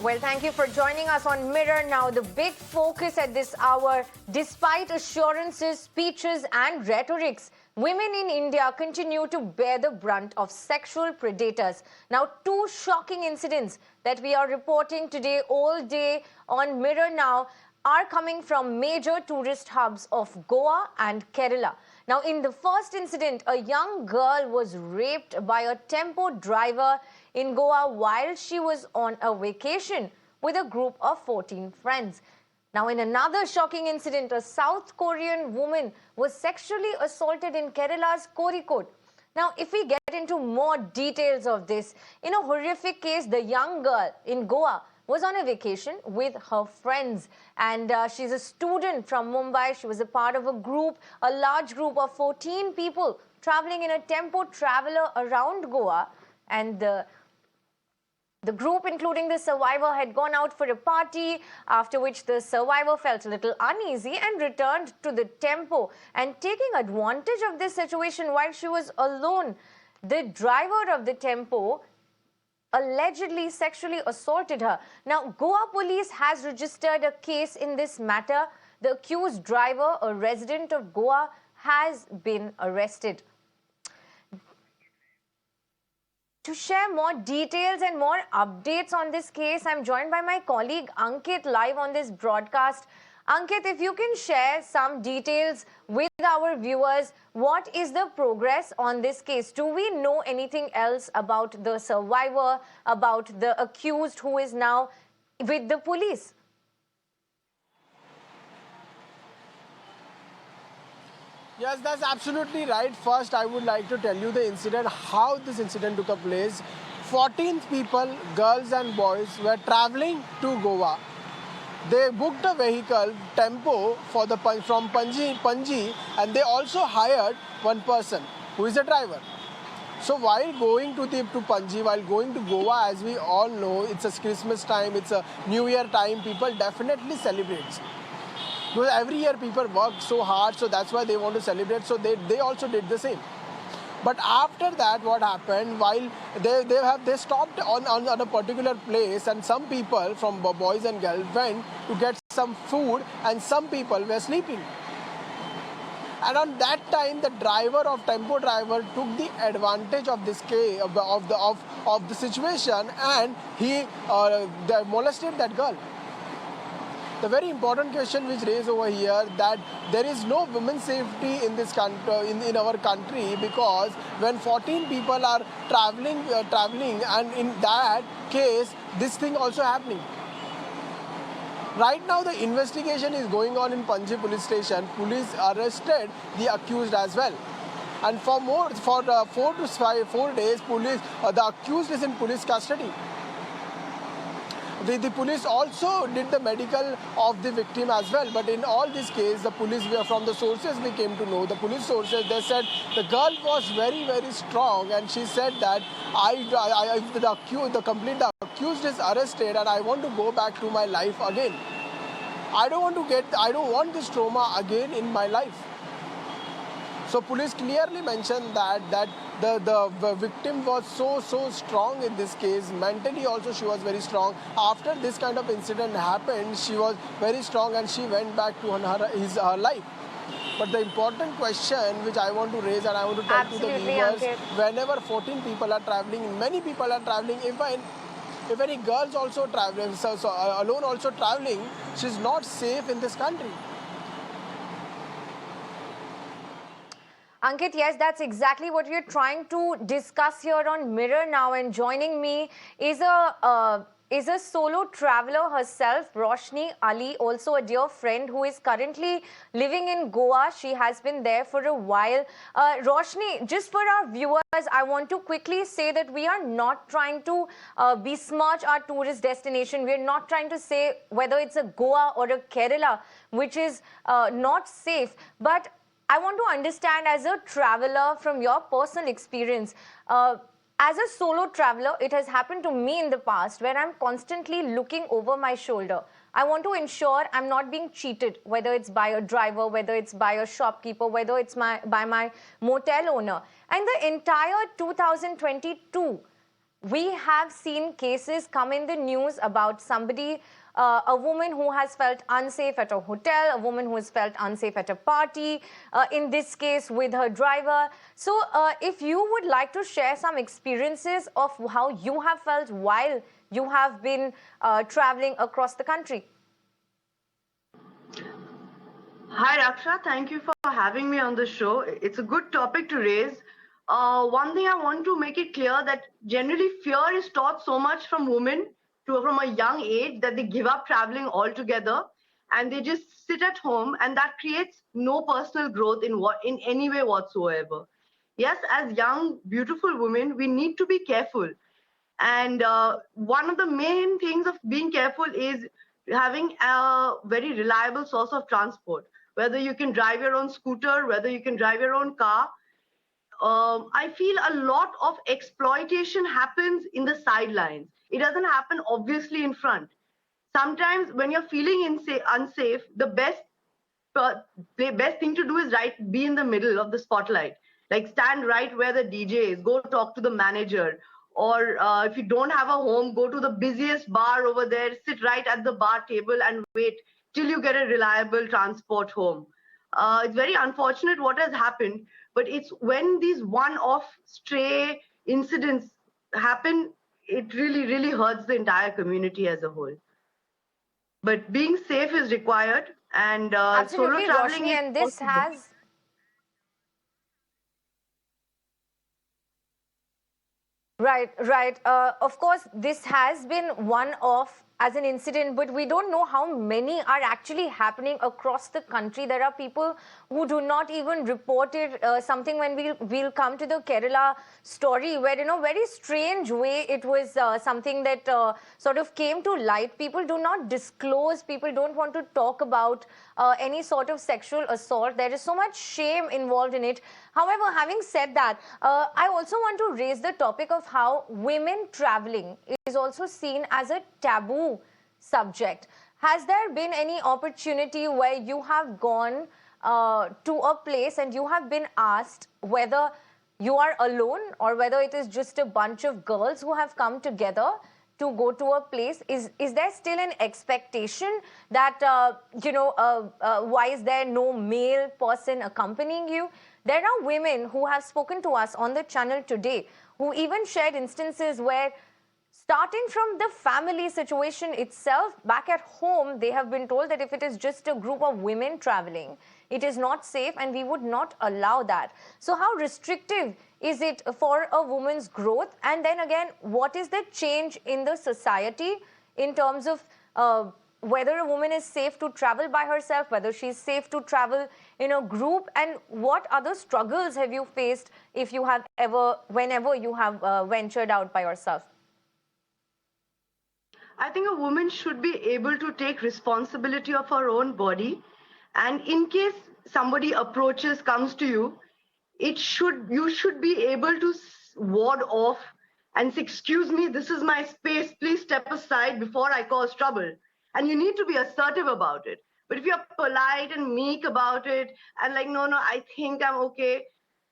Well, thank you for joining us on Mirror Now. The big focus at this hour, despite assurances, speeches and rhetorics, women in India continue to bear the brunt of sexual predators. Now, two shocking incidents that we are reporting today all day on Mirror Now are coming from major tourist hubs of Goa and Kerala. Now, in the first incident, a young girl was raped by a tempo driver in Goa while she was on a vacation with a group of 14 friends. Now, in another shocking incident, a South Korean woman was sexually assaulted in Kerala's Kozhikode. Now, if we get into more details of this, in a horrific case, the young girl in Goa was on a vacation with her friends, and she's a student from Mumbai. She was a part of a large group of 14 people traveling in a tempo traveler around Goa, and the group, including the survivor, had gone out for a party, after which the survivor felt a little uneasy and returned to the tempo. And taking advantage of this situation while she was alone, the driver of the tempo allegedly sexually assaulted her. Now, Goa police has registered a case in this matter. The accused driver, a resident of Goa, has been arrested. To share more details and more updates on this case, I'm joined by my colleague Ankit live on this broadcast. Ankit, if you can share some details with our viewers, what is the progress on this case? Do we know anything else about the survivor, about the accused who is now with the police? Yes, that's absolutely right. First, I would like to tell you the incident, how this incident took place. 14 people, girls and boys, were traveling to Goa. They booked a vehicle, tempo, from Panji, and they also hired one person who is a driver. So while going to Panji, while going to Goa, as we all know, it's a Christmas time, it's a New Year time, people definitely celebrate. Because every year people work so hard, so that's why they want to celebrate. So they also did the same. But after that, what happened? While they stopped on a particular place, and some people from boys and girls went to get some food, and some people were sleeping. And on that time, the tempo driver took the advantage of this case of the situation, and he molested that girl. The very important question which raised over here, that there is no women's safety in this country, in our country, because when 14 people are traveling, and in that case, this thing also happening. Right now, the investigation is going on in Panji police station. Police arrested the accused as well. And for 4 days, the accused is in police custody. The police also did the medical of the victim as well. But in all this case, the police, from the sources we came to know, the police sources, they said the girl was very, very strong, and she said that the accused is arrested, and I want to go back to my life again. I don't want this trauma again in my life. So police clearly mentioned that the victim was so strong in this case. Mentally also she was very strong. After this kind of incident happened, she was very strong and she went back to her life. But the important question which I want to raise, and I want to tell to the viewers, whenever 14 people are traveling, many people are traveling, if any girls also traveling, so alone also traveling, she's not safe in this country. Ankit, yes, that's exactly what we're trying to discuss here on Mirror Now. And joining me is a solo traveler herself, Roshni Ali, also a dear friend who is currently living in Goa. She has been there for a while. Roshni, just for our viewers, I want to quickly say that we are not trying to besmirch our tourist destination. We are not trying to say whether it's a Goa or a Kerala, which is not safe. But I want to understand, as a traveler, from your personal experience, as a solo traveler, it has happened to me in the past where I'm constantly looking over my shoulder. I want to ensure I'm not being cheated, whether it's by a driver, whether it's by a shopkeeper, whether it's by my motel owner. And the entire 2022, we have seen cases come in the news about somebody, a woman who has felt unsafe at a hotel, a woman who has felt unsafe at a party, in this case with her driver. So if you would like to share some experiences of how you have felt while you have been traveling across the country. Hi, Raksha. Thank you for having me on the show. It's a good topic to raise. One thing I want to make it clear that generally fear is taught so much from women from a young age that they give up traveling altogether and they just sit at home, and that creates no personal growth in any way whatsoever. Yes, as young, beautiful women, we need to be careful. And one of the main things of being careful is having a very reliable source of transport. Whether you can drive your own scooter, whether you can drive your own car. I feel a lot of exploitation happens in the sidelines. It doesn't happen obviously in front. Sometimes when you're feeling unsafe, the best thing to do is be in the middle of the spotlight, like stand right where the DJ is, go talk to the manager, or if you don't have a home, go to the busiest bar over there, sit right at the bar table and wait till you get a reliable transport home. It's very unfortunate what has happened, but it's when these one-off stray incidents happen, it really hurts the entire community as a whole. But being safe is required, and solo Absolutely, traveling Roshni, is and this possible. has right, right. Of course, this has been one of as an incident, but we don't know how many are actually happening across the country. There are people who do not even report it. Something when we'll come to the Kerala story, where very strange way it was something that sort of came to light. People do not disclose. People don't want to talk about any sort of sexual assault. There is so much shame involved in it. However, having said that, I also want to raise the topic of how women traveling is also seen as a taboo subject. Has there been any opportunity where you have gone to a place and you have been asked whether you are alone or whether it is just a bunch of girls who have come together to go to a place? Is there still an expectation that why is there no male person accompanying you? There are women who have spoken to us on the channel today who even shared instances where, starting from the family situation itself, back at home, they have been told that if it is just a group of women traveling, it is not safe and we would not allow that. So how restrictive is it for a woman's growth? And then again, what is the change in the society in terms of whether a woman is safe to travel by herself, whether she's safe to travel in a group, and what other struggles have you faced if you have whenever you have ventured out by yourself? I think a woman should be able to take responsibility of her own body, and in case somebody comes to you, you should be able to ward off and say, "Excuse me, this is my space. Please step aside before I cause trouble." And you need to be assertive about it. But if you're polite and meek about it and like, "No, no, I think I'm okay,"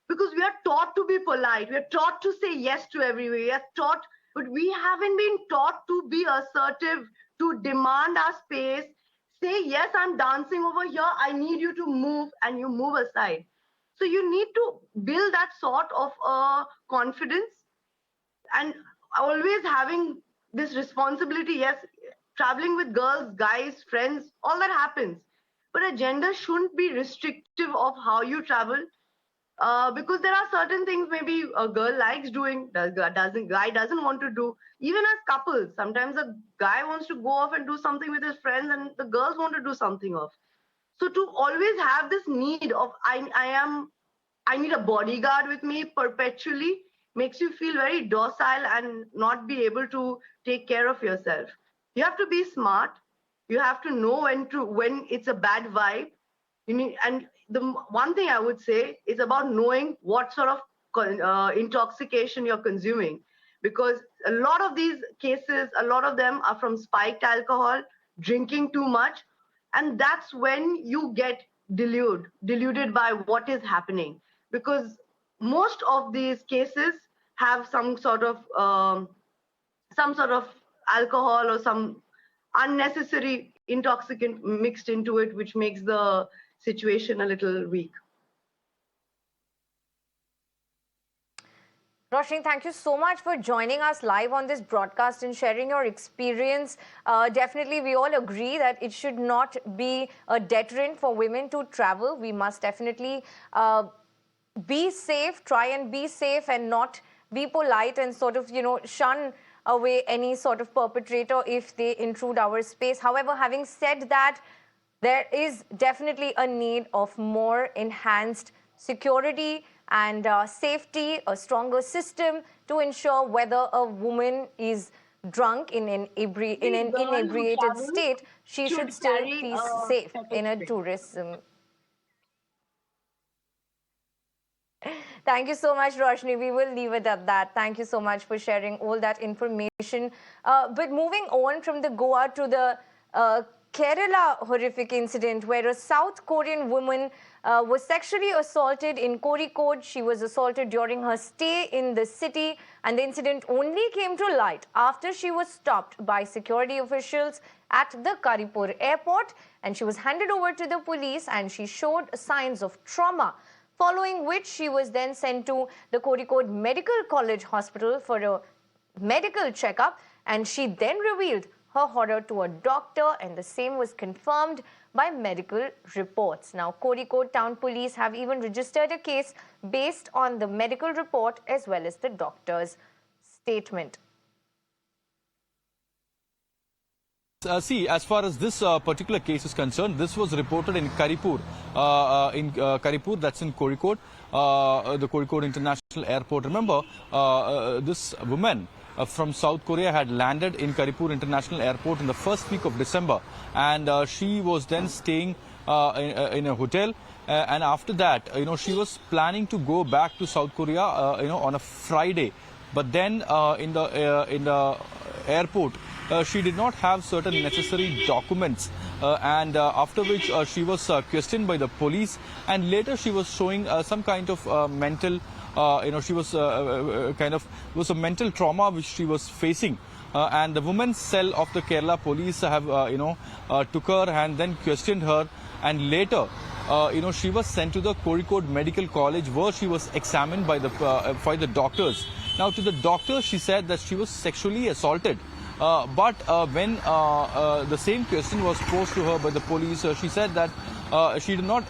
because we are taught to be polite, we are taught to say yes to everywhere, we are taught, but we haven't been taught to be assertive, to demand our space, say, "Yes, I'm dancing over here, I need you to move," and you move aside. So you need to build that sort of confidence, and always having this responsibility. Yes, traveling with girls, guys, friends, all that happens, but a gender shouldn't be restrictive of how you travel, because there are certain things maybe a girl likes doing, guy doesn't want to do. Even as couples, sometimes a guy wants to go off and do something with his friends and the girls want to do something off. So to always have this need of I need a bodyguard with me perpetually makes you feel very docile and not be able to take care of yourself. You have to be smart. You have to know when it's a bad vibe. And the one thing I would say is about knowing what sort of intoxication you're consuming, because a lot of these cases, a lot of them are from spiked alcohol, drinking too much, and that's when you get deluded by what is happening, because most of these cases have some sort of some sort of alcohol or some unnecessary intoxicant mixed into it, which makes the situation a little weak. Roshni, thank you so much for joining us live on this broadcast and sharing your experience. Definitely, we all agree that it should not be a deterrent for women to travel. We must definitely be safe, try and be safe and not be polite and sort of, shun away any sort of perpetrator if they intrude our space. However, having said that, there is definitely a need of more enhanced security and safety, a stronger system to ensure whether a woman is drunk in an inebriated state, she should still be safe in a tourism. Thank you so much, Roshni. We will leave it at that. Thank you so much for sharing all that information. But moving on from the Goa to the Kerala horrific incident where a South Korean woman was sexually assaulted in Kozhikode. She was assaulted during her stay in the city, and the incident only came to light after she was stopped by security officials at the Karipur airport, and she was handed over to the police and she showed signs of trauma. Following which she was then sent to the Kozhikode Medical College Hospital for a medical checkup, and she then revealed her horror to a doctor, and the same was confirmed by medical reports. Now, Kozhikode Town Police have even registered a case based on the medical report as well as the doctor's statement. See, as far as this particular case is concerned, this was reported in Karipur, Karipur, that's in Kozhikode, the Kozhikode International Airport. Remember, this woman from South Korea had landed in Karipur International Airport in the first week of December, and she was then staying in a hotel, and after that, she was planning to go back to South Korea, on a Friday, but then in the airport, she did not have certain necessary documents, and after which she was questioned by the police, and later she was showing some kind of mental, she was was a mental trauma which she was facing, and the women's cell of the Kerala police have took her and then questioned her, and later she was sent to the Kozhikode Medical College where she was examined by the doctors. Now, to the doctor, she said that she was sexually assaulted. But when the same question was posed to her by the police, she said that she did not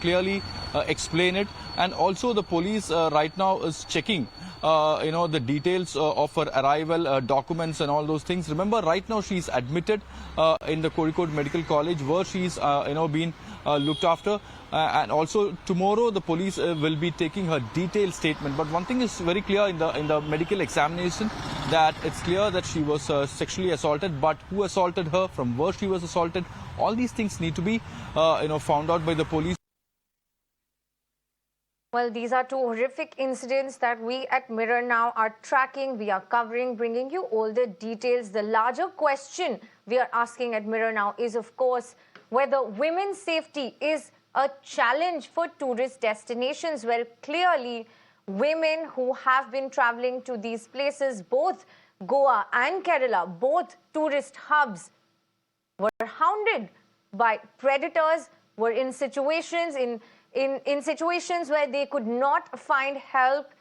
clearly explain it, and also the police right now is checking the details of her arrival, documents and all those things. Remember, right now she is admitted in the Kozhikode Medical College where she is being looked after, and also tomorrow the police will be taking her detailed statement. But one thing is very clear in the medical examination, that it's clear that she was sexually assaulted, but who assaulted her, from where she was assaulted, all these things need to be found out by the police. Well, these are two horrific incidents that we at Mirror Now are tracking, we are covering, bringing you all the details. The larger question we are asking at Mirror Now is, of course, whether women's safety is a challenge for tourist destinations. Well, clearly, women who have been traveling to these places, both Goa and Kerala, both tourist hubs, were hounded by predators, were in situations where they could not find help,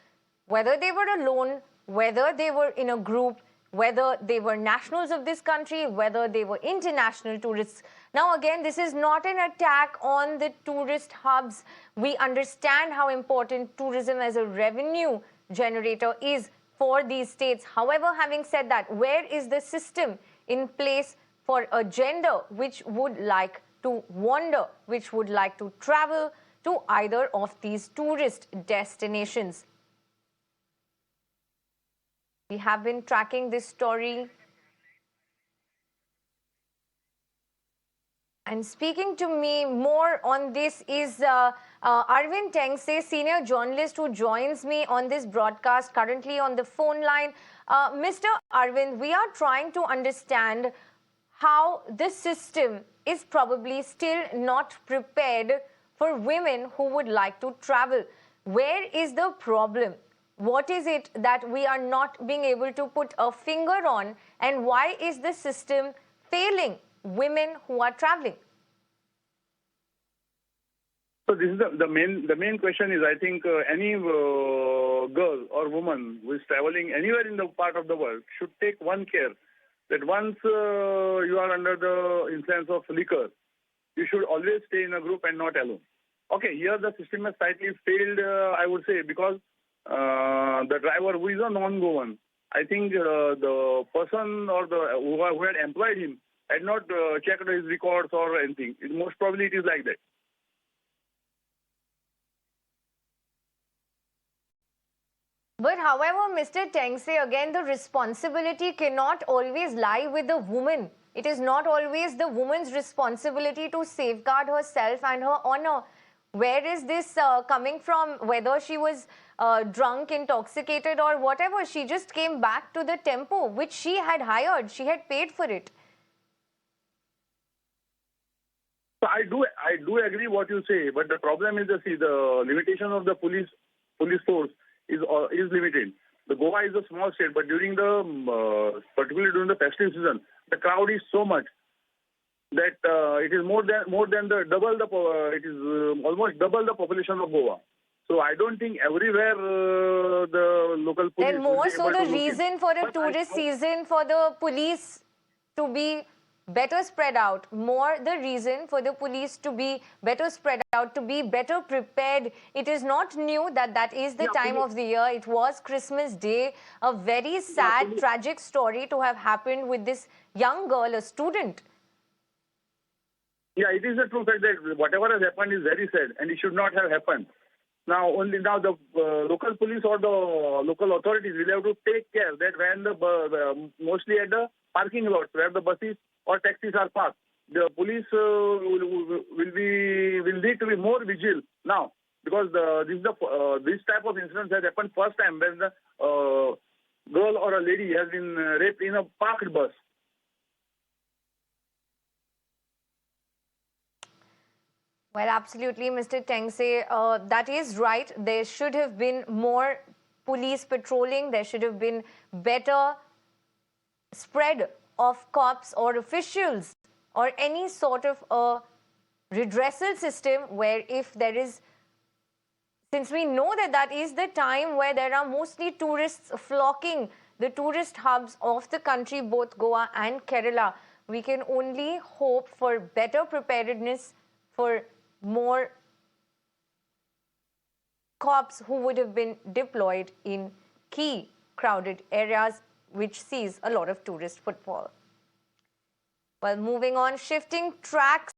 whether they were alone, whether they were in a group, whether they were nationals of this country, whether they were international tourists. Now, again, this is not an attack on the tourist hubs. We understand how important tourism as a revenue generator is for these states. However, having said that, where is the system in place for a gender which would like to wander, which would like to travel to either of these tourist destinations? We have been tracking this story. And speaking to me more on this is Arvind Tengse, senior journalist who joins me on this broadcast currently on the phone line. Mr. Arvind, we are trying to understand how this system is probably still not prepared for women who would like to travel. Where is the problem? What is it that we are not being able to put a finger on, and why is the system failing women who are traveling? So this is the main question is, I think any girl or woman who is traveling anywhere in the part of the world should take one care, that once you are under the influence of liquor, you should always stay in a group and not alone. Okay, here the system has slightly failed, I would say, because the driver who is a non-Goan, I think the person or who had employed him had not checked his records or anything. Most probably it is like that. But however, Mr. Tengse, again, the responsibility cannot always lie with the woman. It is not always the woman's responsibility to safeguard herself and her honor. Where is this coming from? Whether she was drunk, intoxicated or whatever, she just came back to the tempo which she had hired. She had paid for it. So I do agree what you say, but the problem is the limitation of the police force is limited. The Goa is a small state, but during particularly during the festive season, the crowd is so much that it is more than it is almost double the population of Goa. So I don't think everywhere the local police. Then more so the reason for a tourist season for the police to be better spread out, more the reason for the police to be better spread out, to be better prepared. It is not new that is the time of the year. It was Christmas Day, a very sad, tragic story to have happened with this young girl, a student. Yeah, it is a true fact that whatever has happened is very sad and it should not have happened. Now the local police or the local authorities will have to take care that when mostly at the parking lots where the buses or taxis are parked, the police will need to be more vigilant now, because this type of incidents has happened first time when the girl or a lady has been raped in a parked bus. Well, absolutely, Mr. Tengse, that is right. There should have been more police patrolling. There should have been better spread of cops or officials or any sort of a redressal system where if there is, since we know that is the time where there are mostly tourists flocking, the tourist hubs of the country, both Goa and Kerala, we can only hope for better preparedness, for more cops who would have been deployed in key crowded areas which sees a lot of tourist footfall. Well, moving on, shifting tracks.